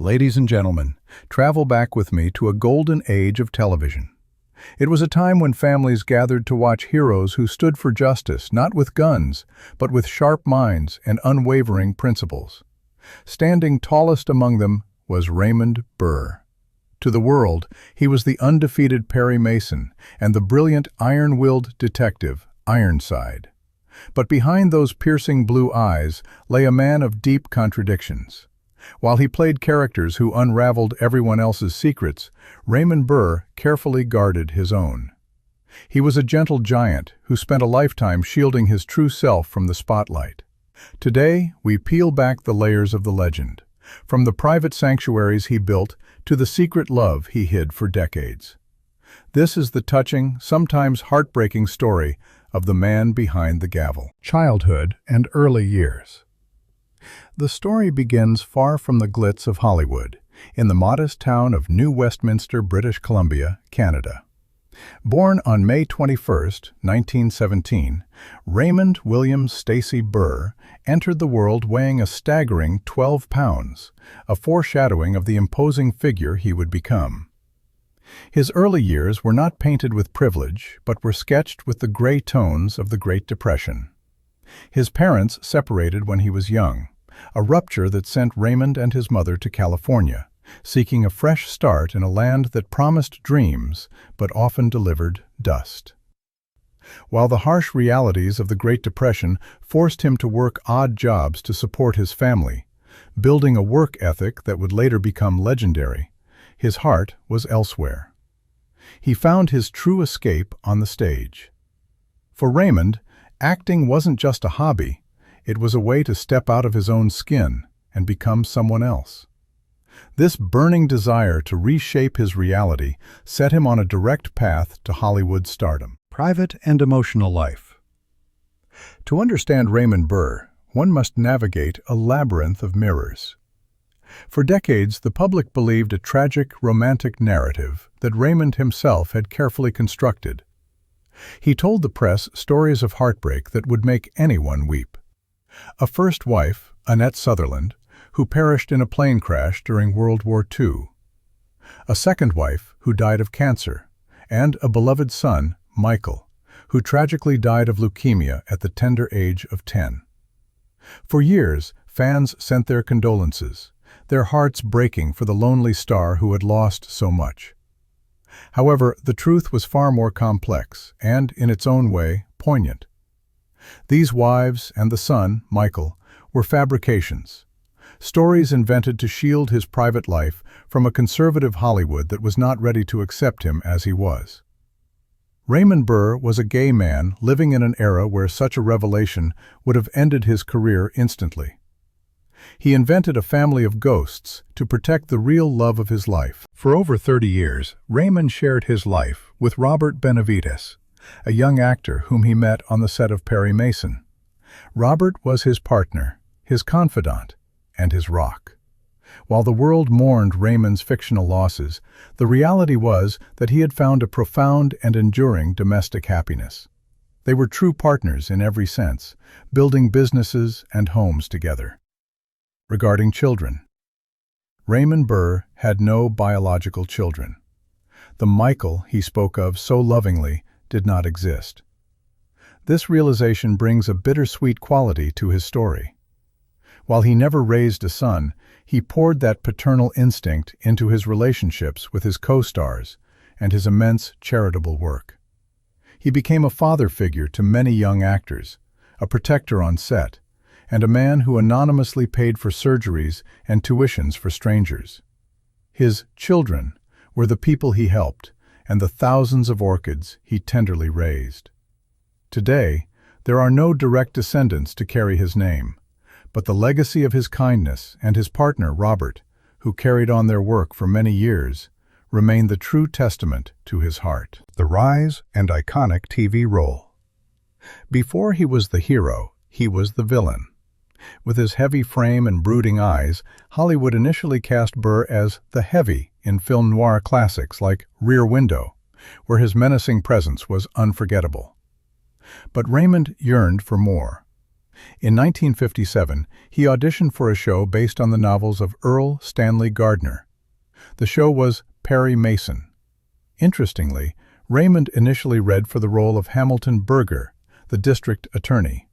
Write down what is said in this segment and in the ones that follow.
Ladies and gentlemen, travel back with me to a golden age of television. It was a time when families gathered to watch heroes who stood for justice, not with guns, but with sharp minds and unwavering principles. Standing tallest among them was Raymond Burr. To the world, he was the undefeated Perry Mason and the brilliant iron-willed detective Ironside. But behind those piercing blue eyes lay a man of deep contradictions. While he played characters who unraveled everyone else's secrets, Raymond Burr carefully guarded his own. He was a gentle giant who spent a lifetime shielding his true self from the spotlight. Today, we peel back the layers of the legend, from the private sanctuaries he built to the secret love he hid for decades. This is the touching, sometimes heartbreaking story of the man behind the gavel. Childhood and early years. The story begins far from the glitz of Hollywood, in the modest town of New Westminster, British Columbia, Canada. Born on May 21, 1917, Raymond William Stacy Burr entered the world weighing a staggering 12 pounds, a foreshadowing of the imposing figure he would become. His early years were not painted with privilege, but were sketched with the gray tones of the Great Depression. His parents separated when he was young, a rupture that sent Raymond and his mother to California, seeking a fresh start in a land that promised dreams but often delivered dust. While the harsh realities of the Great Depression forced him to work odd jobs to support his family, building a work ethic that would later become legendary, his heart was elsewhere. He found his true escape on the stage. For Raymond, acting wasn't just a hobby. It was a way to step out of his own skin and become someone else. This burning desire to reshape his reality set him on a direct path to Hollywood stardom. Private and emotional life. To understand Raymond Burr, one must navigate a labyrinth of mirrors. For decades, the public believed a tragic, romantic narrative that Raymond himself had carefully constructed. He told the press stories of heartbreak that would make anyone weep. A first wife, Annette Sutherland, who perished in a plane crash during World War II. A second wife, who died of cancer, and a beloved son, Michael, who tragically died of leukemia at the tender age of 10. For years, fans sent their condolences, their hearts breaking for the lonely star who had lost so much. However, the truth was far more complex and, in its own way, poignant. These wives and the son, Michael, were fabrications, stories invented to shield his private life from a conservative Hollywood that was not ready to accept him as he was. Raymond Burr was a gay man living in an era where such a revelation would have ended his career instantly. He invented a family of ghosts to protect the real love of his life. For over 30 years, Raymond shared his life with Robert Benavides, a young actor whom he met on the set of Perry Mason. Robert was his partner, his confidant, and his rock. While the world mourned Raymond's fictional losses, the reality was that he had found a profound and enduring domestic happiness. They were true partners in every sense, building businesses and homes together. Regarding children, Raymond Burr had no biological children. The Michael he spoke of so lovingly did not exist. This realization brings a bittersweet quality to his story. While he never raised a son, he poured that paternal instinct into his relationships with his co-stars and his immense charitable work. He became a father figure to many young actors, a protector on set, and a man who anonymously paid for surgeries and tuitions for strangers. His children were the people he helped and the thousands of orchids he tenderly raised. Today, there are no direct descendants to carry his name, but the legacy of his kindness and his partner, Robert, who carried on their work for many years, remain the true testament to his heart. The rise and iconic TV role. Before he was the hero, he was the villain. With his heavy frame and brooding eyes, Hollywood initially cast Burr as the heavy in film noir classics like Rear Window, where his menacing presence was unforgettable. But Raymond yearned for more. In 1957, he auditioned for a show based on the novels of Earl Stanley Gardner. The show was Perry Mason. Interestingly, Raymond initially read for the role of Hamilton Burger, the district attorney.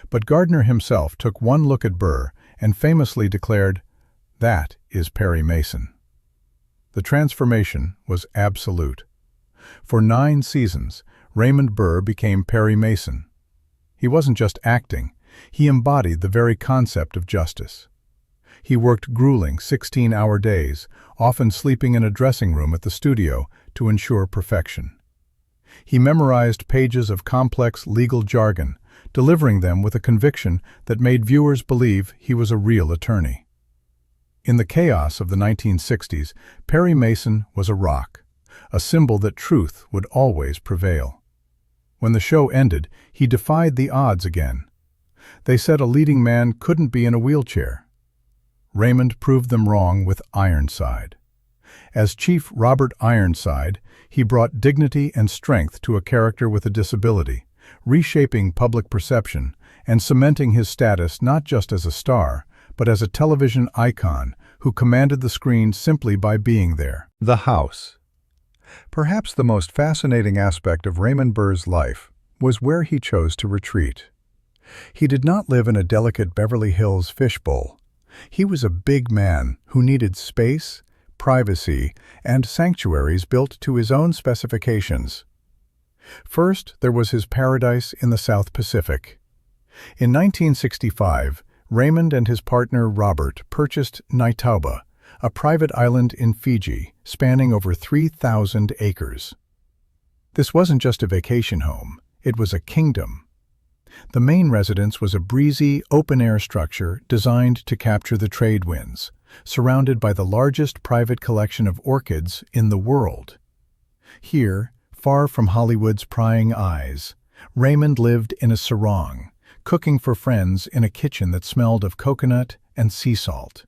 But Gardner himself took one look at Burr and famously declared, "That is Perry Mason." The transformation was absolute. For 9 seasons, Raymond Burr became Perry Mason. He wasn't just acting, he embodied the very concept of justice. He worked grueling 16-hour days, often sleeping in a dressing room at the studio to ensure perfection. He memorized pages of complex legal jargon, delivering them with a conviction that made viewers believe he was a real attorney. In the chaos of the 1960s, Perry Mason was a rock, a symbol that truth would always prevail. When the show ended, he defied the odds again. They said a leading man couldn't be in a wheelchair. Raymond proved them wrong with Ironside. As Chief Robert Ironside, he brought dignity and strength to a character with a disability, reshaping public perception and cementing his status not just as a star, but as a television icon who commanded the screen simply by being there. The house. Perhaps the most fascinating aspect of Raymond Burr's life was where he chose to retreat. He did not live in a delicate Beverly Hills fishbowl. He was a big man who needed space, privacy, and sanctuaries built to his own specifications. First, there was his paradise in the South Pacific. In 1965, Raymond and his partner Robert purchased Naitauba, a private island in Fiji spanning over 3,000 acres. This wasn't just a vacation home, it was a kingdom. The main residence was a breezy, open-air structure designed to capture the trade winds, surrounded by the largest private collection of orchids in the world. Here, far from Hollywood's prying eyes, Raymond lived in a sarong, cooking for friends in a kitchen that smelled of coconut and sea salt.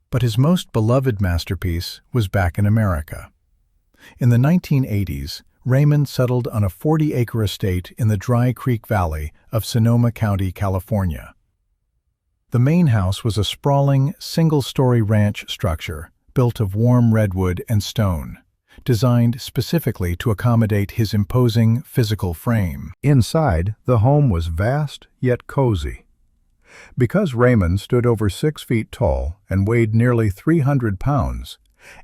But his most beloved masterpiece was back in America. In the 1980s, Raymond settled on a 40-acre estate in the Dry Creek Valley of Sonoma County, California. The main house was a sprawling, single-story ranch structure built of warm redwood and stone, designed specifically to accommodate his imposing physical frame. Inside, the home was vast yet cozy. Because Raymond stood over 6 feet tall and weighed nearly 300 pounds,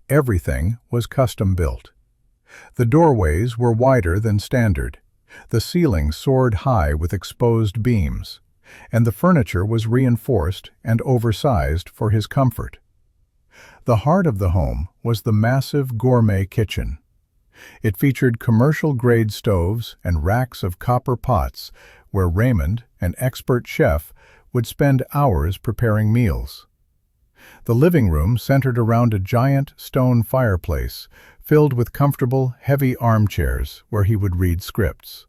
everything was custom-built. The doorways were wider than standard, the ceiling soared high with exposed beams, and the furniture was reinforced and oversized for his comfort. The heart of the home was the massive gourmet kitchen. It featured commercial-grade stoves and racks of copper pots where Raymond, an expert chef, would spend hours preparing meals. The living room centered around a giant stone fireplace filled with comfortable, heavy armchairs where he would read scripts.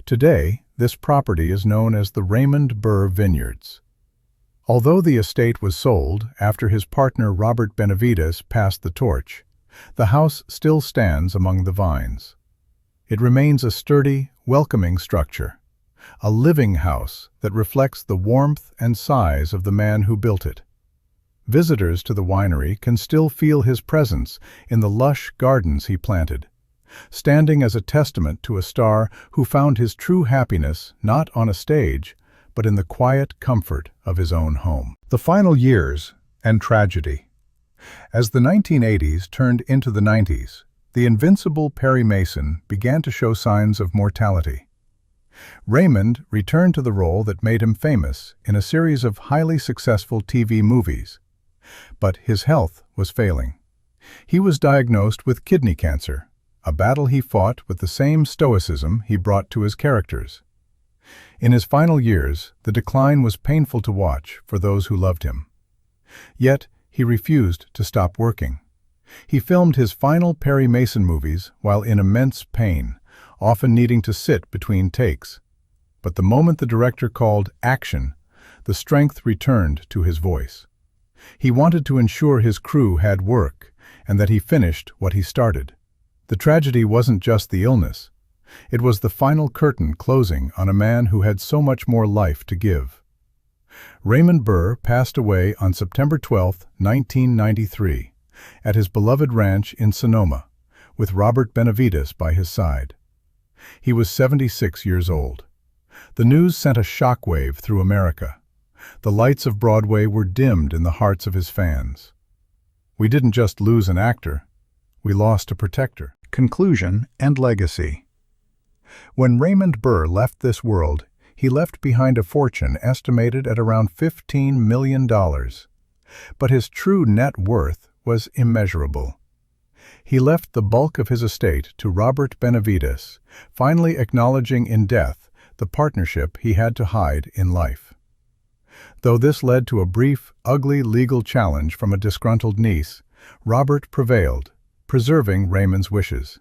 Today, this property is known as the Raymond Burr Vineyards. Although the estate was sold after his partner Robert Benavides passed the torch, the house still stands among the vines. It remains a sturdy, welcoming structure, a living house that reflects the warmth and size of the man who built it. Visitors to the winery can still feel his presence in the lush gardens he planted, standing as a testament to a star who found his true happiness not on a stage, but in the quiet comfort of his own home. The final years and tragedy. As the 1980s turned into the 90s, the invincible Perry Mason began to show signs of mortality. Raymond returned to the role that made him famous in a series of highly successful TV movies. But his health was failing. He was diagnosed with kidney cancer, a battle he fought with the same stoicism he brought to his characters. In his final years, the decline was painful to watch for those who loved him. Yet, he refused to stop working. He filmed his final Perry Mason movies while in immense pain, often needing to sit between takes. But the moment the director called action, the strength returned to his voice. He wanted to ensure his crew had work and that he finished what he started. The tragedy wasn't just the illness. It was the final curtain closing on a man who had so much more life to give. Raymond Burr passed away on September 12, 1993, at his beloved ranch in Sonoma, with Robert Benavides by his side. He was 76 years old. The news sent a shockwave through America. The lights of Broadway were dimmed in the hearts of his fans. We didn't just lose an actor, we lost a protector. Conclusion and legacy. When Raymond Burr left this world, he left behind a fortune estimated at around $15 million. But his true net worth was immeasurable. He left the bulk of his estate to Robert Benavides, finally acknowledging in death the partnership he had to hide in life. Though this led to a brief, ugly legal challenge from a disgruntled niece, Robert prevailed, preserving Raymond's wishes.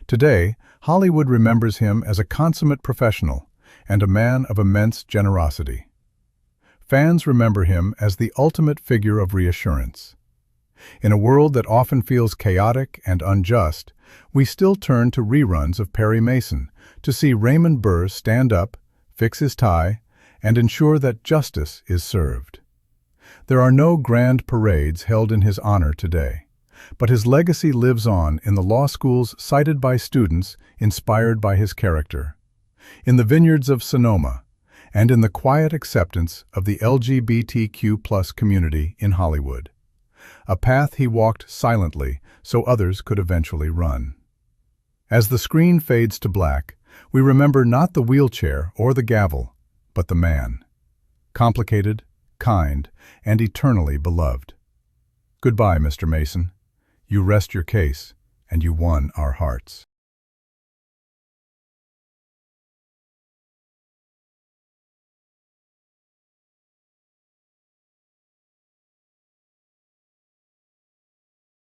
Today, Hollywood remembers him as a consummate professional and a man of immense generosity. Fans remember him as the ultimate figure of reassurance. In a world that often feels chaotic and unjust, we still turn to reruns of Perry Mason to see Raymond Burr stand up, fix his tie, and ensure that justice is served. There are no grand parades held in his honor today, but his legacy lives on in the law schools cited by students inspired by his character, in the vineyards of Sonoma, and in the quiet acceptance of the LGBTQ+ community in Hollywood. A path he walked silently so others could eventually run. As the screen fades to black, we remember not the wheelchair or the gavel, but the man. Complicated, kind, and eternally beloved. Goodbye, Mr. Mason. You rest your case, and you won our hearts.